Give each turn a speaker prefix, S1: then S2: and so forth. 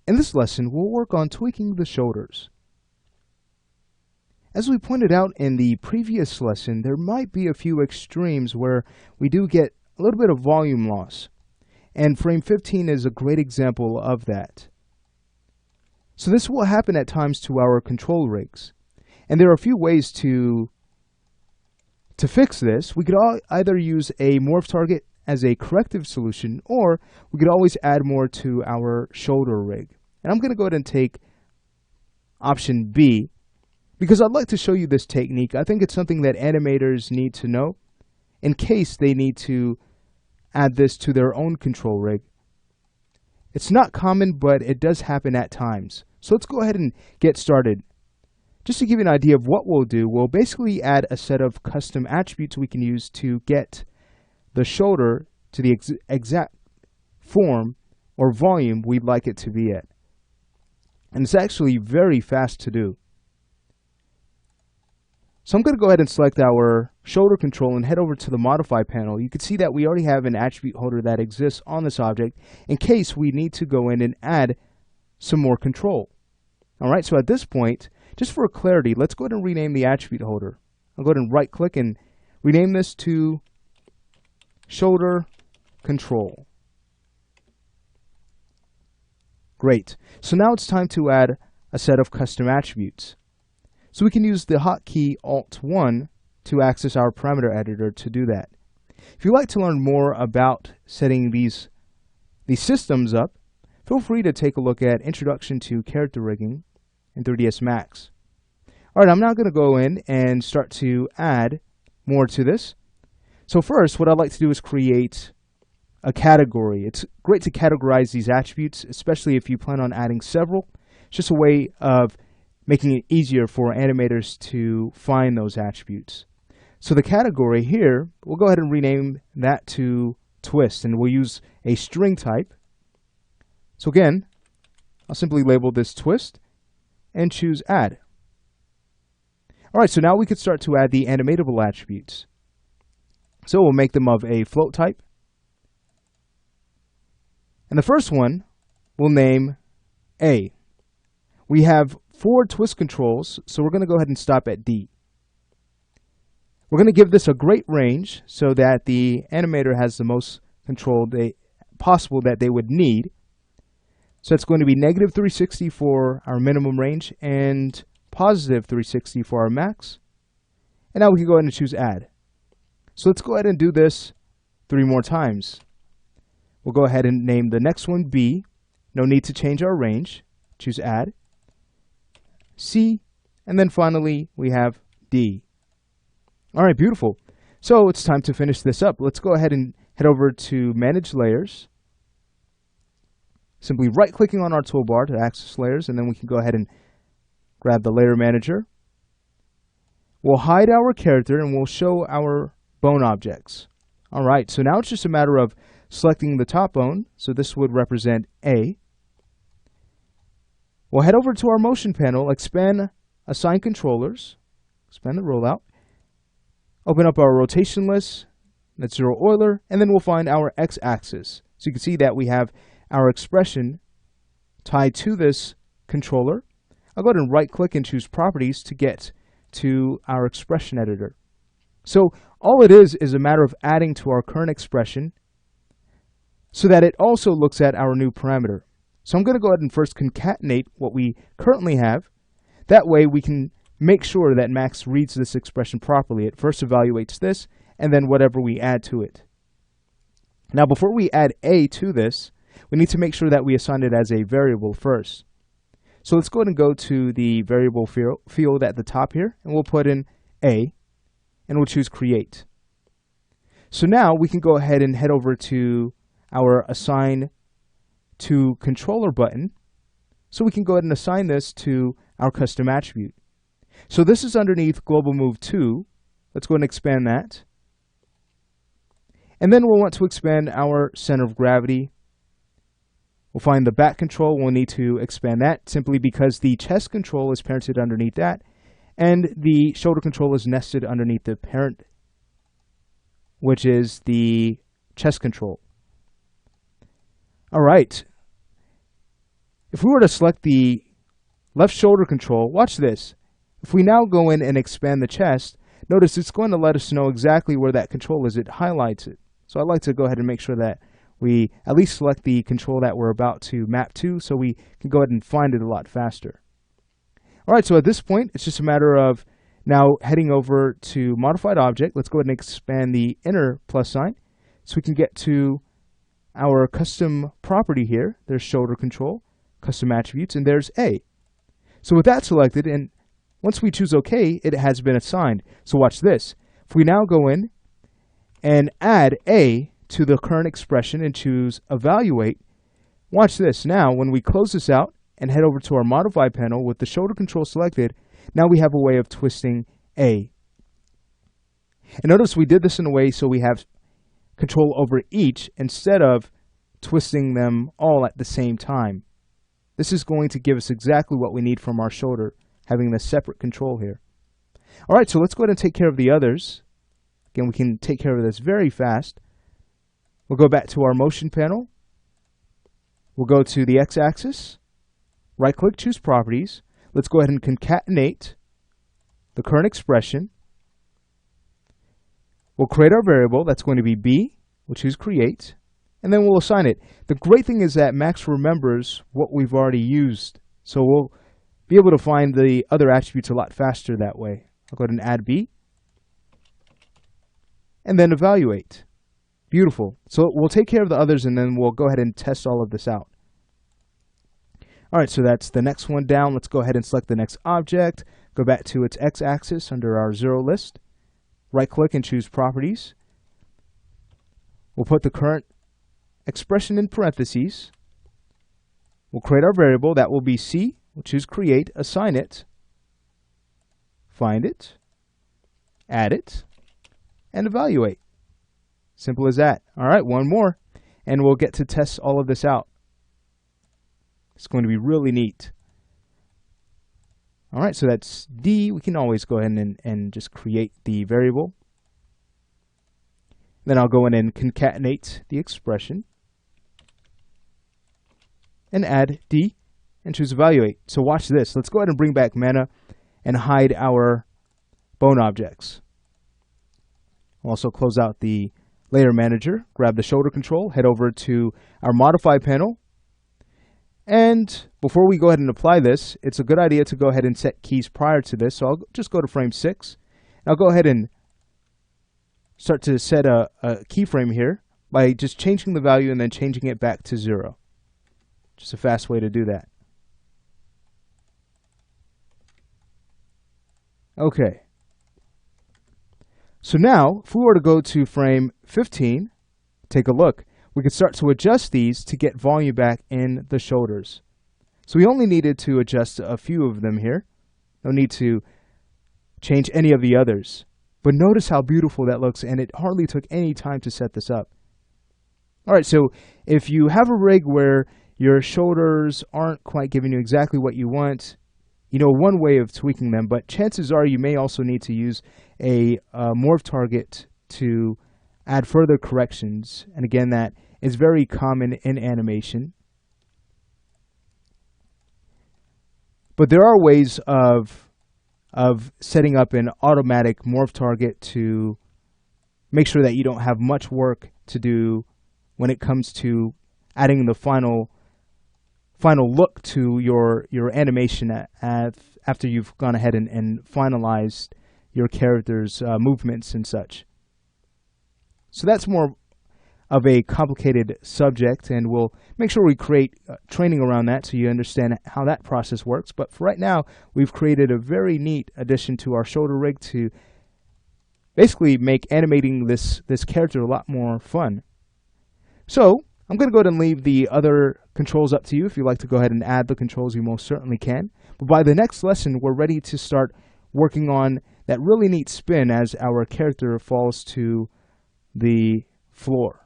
S1: In this lesson, we'll work on tweaking the shoulders. As we pointed out in the previous lesson, there might be a few extremes where we do get a little bit of volume loss, and frame 15 is a great example of that. So this will happen at times to our control rigs, and there are a few ways to fix this. We could either use a morph target as a corrective solution, or we could always add more to our shoulder rig. And I'm going to go ahead and take option B, because I'd like to show you this technique. I think it's something that animators need to know in case they need to add this to their own control rig. It's not common, but it does happen at times. So let's go ahead and get started. Just to give you an idea of what we'll do, we'll basically add a set of custom attributes we can use to get the shoulder to the exact form or volume we'd like it to be at. And it's actually very fast to do. So I'm going to go ahead and select our shoulder control and head over to the Modify panel. You can see that we already have an attribute holder that exists on this object in case we need to go in and add some more control. Alright, so at this point, just for clarity, let's go ahead and rename the attribute holder. I'll go ahead and right click and rename this to shoulder control. Great. So now it's time to add a set of custom attributes. So we can use the hotkey Alt-1 to access our parameter editor to do that. If you'd like to learn more about setting these systems up, feel free to take a look at Introduction to Character Rigging in 3ds Max. Alright, I'm now going to go in and start to add more to this. So first, what I'd like to do is create a category. It's great to categorize these attributes, especially if you plan on adding several. It's just a way of making it easier for animators to find those attributes. So the category here, we'll go ahead and rename that to twist, and we'll use a string type. So again, I'll simply label this twist and choose add. Alright, so now we could start to add the animatable attributes. So we'll make them of a float type. And the first one we'll name A. We have 4 twist controls, so we're going to go ahead and stop at D. We're going to give this a great range so that the animator has the most control possible that they would need. So it's going to be negative 360 for our minimum range and positive 360 for our max. And now we can go ahead and choose add. So let's go ahead and do this 3 more times. We'll go ahead and name the next one B. No need to change our range. Choose add. C. And then finally we have D. Alright, beautiful. So it's time to finish this up. Let's go ahead and head over to Manage Layers. Simply right-clicking on our toolbar to access layers, and then we can go ahead and grab the Layer Manager. We'll hide our character and we'll show our bone objects. Alright, so now it's just a matter of selecting the top bone, so this would represent A. We'll head over to our motion panel, expand Assign Controllers, expand the rollout, open up our rotation list, that's 0 Euler, and then we'll find our x-axis. So you can see that we have our expression tied to this controller. I'll go ahead and right click and choose Properties to get to our expression editor. So all it is a matter of adding to our current expression so that it also looks at our new parameter. So I'm going to go ahead and first concatenate what we currently have. That way we can make sure that Max reads this expression properly. It first evaluates this and then whatever we add to it. Now before we add A to this, we need to make sure that we assign it as a variable first. So let's go ahead and go to the variable field at the top here, and we'll put in A, and we'll choose Create. So now we can go ahead and head over to our Assign to Controller button, so we can go ahead and assign this to our custom attribute. So this is underneath Global Move 2. Let's go ahead and expand that. And then we'll want to expand our center of gravity. We'll find the back control. We'll need to expand that simply because the chest control is parented underneath that, and the shoulder control is nested underneath the parent, which is the chest control. All right. If we were to select the left shoulder control, watch this. If we now go in and expand the chest, notice it's going to let us know exactly where that control is. It highlights it. So I'd like to go ahead and make sure that we at least select the control that we're about to map to so we can go ahead and find it a lot faster. All right, so at this point, it's just a matter of now heading over to Modified Object. Let's go ahead and expand the inner plus sign so we can get to our custom property here. There's shoulder control, custom attributes, and there's A. So with that selected, and once we choose OK, it has been assigned. So watch this. If we now go in and add A to the current expression and choose Evaluate, watch this. Now, when we close this out and head over to our Modify panel with the shoulder control selected, now we have a way of twisting A. And notice we did this in a way so we have control over each instead of twisting them all at the same time. This is going to give us exactly what we need from our shoulder, having the separate control here. All right, so let's go ahead and take care of the others. Again, we can take care of this very fast. We'll go back to our motion panel. We'll go to the x-axis, right-click, choose properties. Let's go ahead and concatenate the current expression. We'll create our variable. That's going to be B. We'll choose create, and then we'll assign it. The great thing is that Max remembers what we've already used, so we'll be able to find the other attributes a lot faster that way. I'll go ahead and add B, and then evaluate. Beautiful. So we'll take care of the others, and then we'll go ahead and test all of this out. All right, so that's the next one down. Let's go ahead and select the next object. Go back to its x-axis under our 0 list. Right-click and choose Properties. We'll put the current expression in parentheses. We'll create our variable. That will be C. We'll choose Create, assign it, find it, add it, and evaluate. Simple as that. All right, one more, and we'll get to test all of this out. It's going to be really neat. All right, so that's D. We can always go ahead and just create the variable. Then I'll go in and concatenate the expression and add D and choose Evaluate. So watch this. Let's go ahead and bring back Mana and hide our bone objects. We'll also close out the Layer Manager, grab the shoulder control, head over to our Modify panel. And before we go ahead and apply this, it's a good idea to go ahead and set keys prior to this. So I'll just go to frame 6. And I'll go ahead and start to set a keyframe here by just changing the value and then changing it back to 0. Just a fast way to do that. Okay. So now, if we were to go to frame 15, take a look. We can start to adjust these to get volume back in the shoulders. So we only needed to adjust a few of them here. No need to change any of the others. But notice how beautiful that looks, and it hardly took any time to set this up. All right, so if you have a rig where your shoulders aren't quite giving you exactly what you want, you know one way of tweaking them, but chances are you may also need to use a morph target to add further corrections. And again, that is very common in animation. But there are ways of setting up an automatic morph target to make sure that you don't have much work to do when it comes to adding the final look to your animation after you've gone ahead and finalized your character's movements and such. So that's more of a complicated subject, and we'll make sure we create training around that so you understand how that process works. But for right now, we've created a very neat addition to our shoulder rig to basically make animating this character a lot more fun. So I'm going to go ahead and leave the other controls up to you. If you'd like to go ahead and add the controls, you most certainly can. But by the next lesson, we're ready to start working on that really neat spin as our character falls to the floor.